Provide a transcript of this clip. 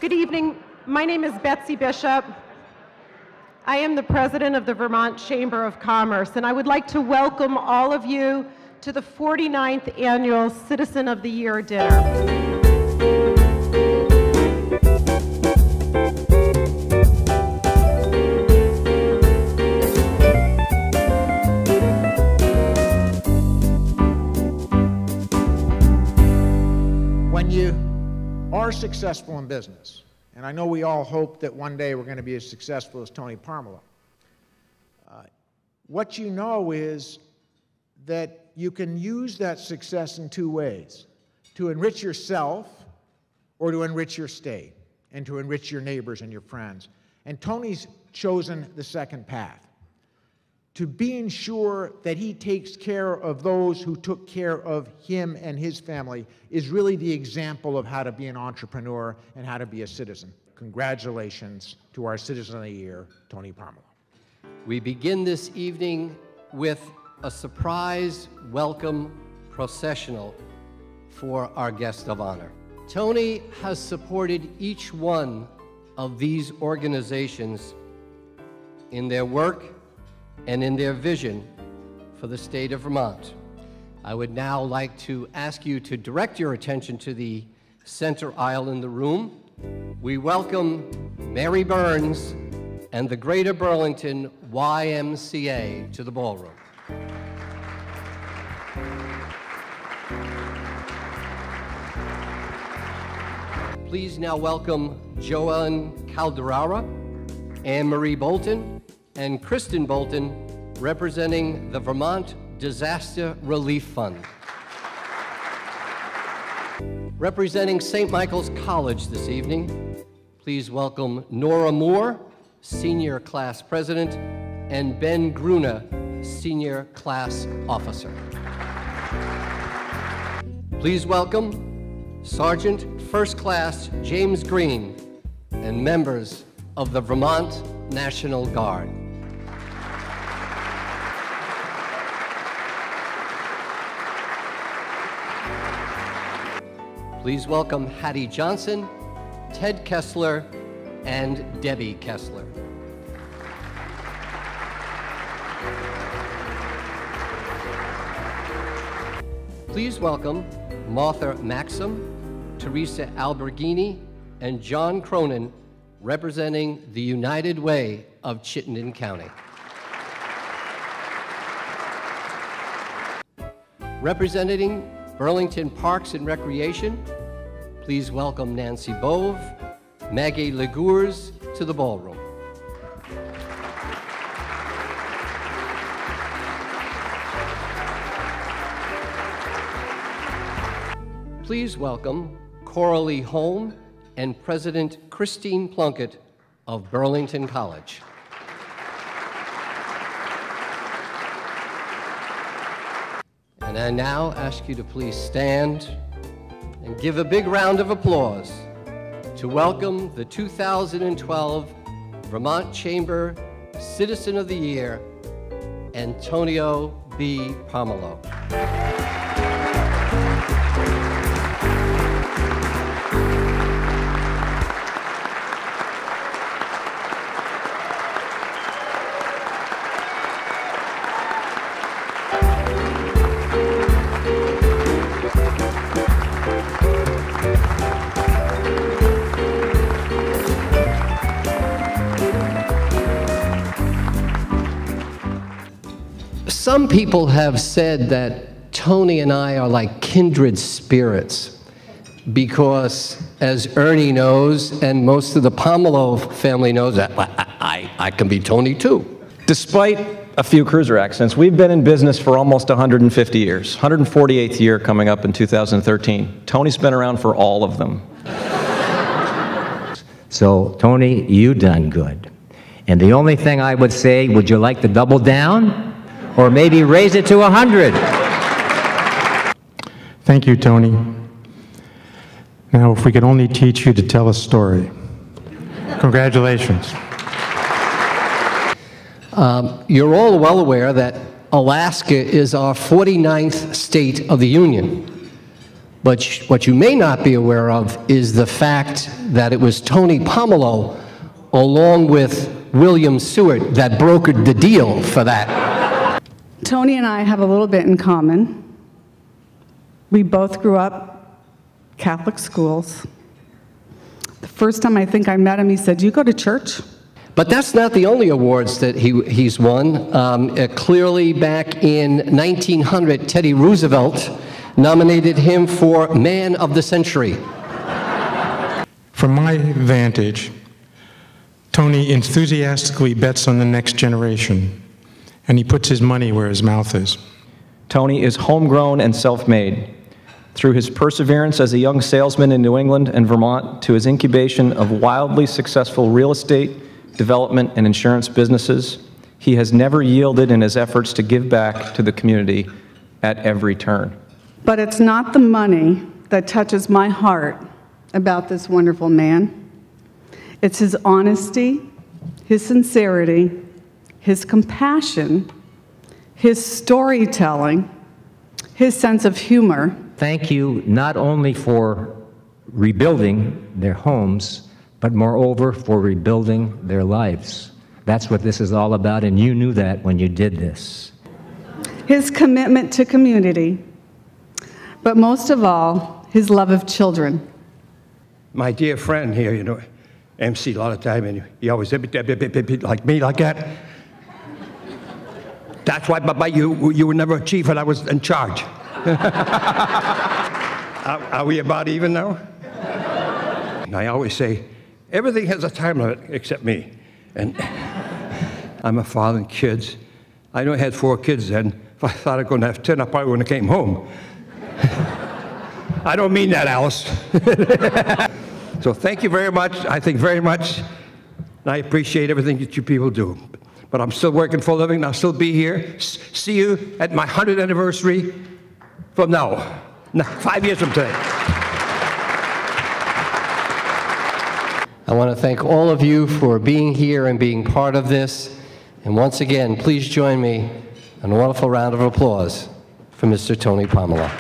Good evening. My name is Betsy Bishop. I am the president of the Vermont Chamber of Commerce, and I would like to welcome all of you to the 49th Annual Citizen of the Year Dinner. When you are successful in business, and I know we all hope that one day we're going to be as successful as Tony Pomerleau, what you know is that you can use that success in two ways: to enrich yourself or to enrich your state, and to enrich your neighbors and your friends. And Tony's chosen the second path, to being sure that he takes care of those who took care of him and his family is really the example of how to be an entrepreneur and how to be a citizen. Congratulations to our Citizen of the Year, Tony Pomerleau. We begin this evening with a surprise welcome processional for our guest of honor. Tony has supported each one of these organizations in their work and in their vision for the state of Vermont. I would now like to ask you to direct your attention to the center aisle in the room. We welcome Mary Burns and the Greater Burlington YMCA to the ballroom. Please now welcome Joanne Calderara, Anne-Marie Bolton, and Kristen Bolton, representing the Vermont Disaster Relief Fund. Representing St. Michael's College this evening, please welcome Nora Moore, Senior Class President, and Ben Gruner, Senior Class Officer. Please welcome Sergeant First Class James Green and members of the Vermont National Guard. Please welcome Hattie Johnson, Ted Kessler, and Debbie Kessler. Please welcome Martha Maxim, Teresa Alberghini, and John Cronin, representing the United Way of Chittenden County. Representing Burlington Parks and Recreation, please welcome Nancy Bove, Maggie Legures to the ballroom. Please welcome Coralie Holm and President Christine Plunkett of Burlington College. And I now ask you to please stand and give a big round of applause to welcome the 2012 Vermont Chamber Citizen of the Year, Antonio B. Pomerleau. Some people have said that Tony and I are like kindred spirits because, as Ernie knows, and most of the Pomerleau family knows, that I can be Tony too. Despite a few cruiser accidents, we've been in business for almost 150 years, 148th year coming up in 2013. Tony's been around for all of them. So, Tony, you done good. And the only thing I would say, would you like to double down? Or maybe raise it to 100? Thank you, Tony. Now, if we could only teach you to tell a story. Congratulations. You're all well aware that Alaska is our 49th state of the Union. But what you may not be aware of is the fact that it was Tony Pomerleau, along with William Seward, that brokered the deal for that. Tony and I have a little bit in common. We both grew up Catholic schools. The first time I think I met him, he said, "You go to church?" But that's not the only awards that he's won. Clearly, back in 1900, Teddy Roosevelt nominated him for Man of the Century. From my vantage, Tony enthusiastically bets on the next generation, and he puts his money where his mouth is. Tony is homegrown and self-made. Through his perseverance as a young salesman in New England and Vermont to his incubation of wildly successful real estate, development, and insurance businesses, he has never yielded in his efforts to give back to the community at every turn. But it's not the money that touches my heart about this wonderful man. It's his honesty, his sincerity, his compassion, his storytelling, his sense of humor. Thank you not only for rebuilding their homes, but moreover for rebuilding their lives. That's what this is all about, and you knew that when you did this. His commitment to community, but most of all, his love of children. My dear friend here, you know, MC a lot of time, and he always said, like me, like that. That's why, Baba, you were never a chief and I was in charge. Are we about even now? And I always say, everything has a time limit except me. And I'm a father and kids. I know I had 4 kids then. If I thought I was going to have 10, I probably wouldn't have came home. I don't mean that, Alice. So thank you very much. I think very much. And I appreciate everything that you people do. But I'm still working for a living, and I'll still be here. See you at my 100th anniversary from now. 5 years from today. I want to thank all of you for being here and being part of this. And once again, please join me in a wonderful round of applause for Mr. Tony Pomerleau.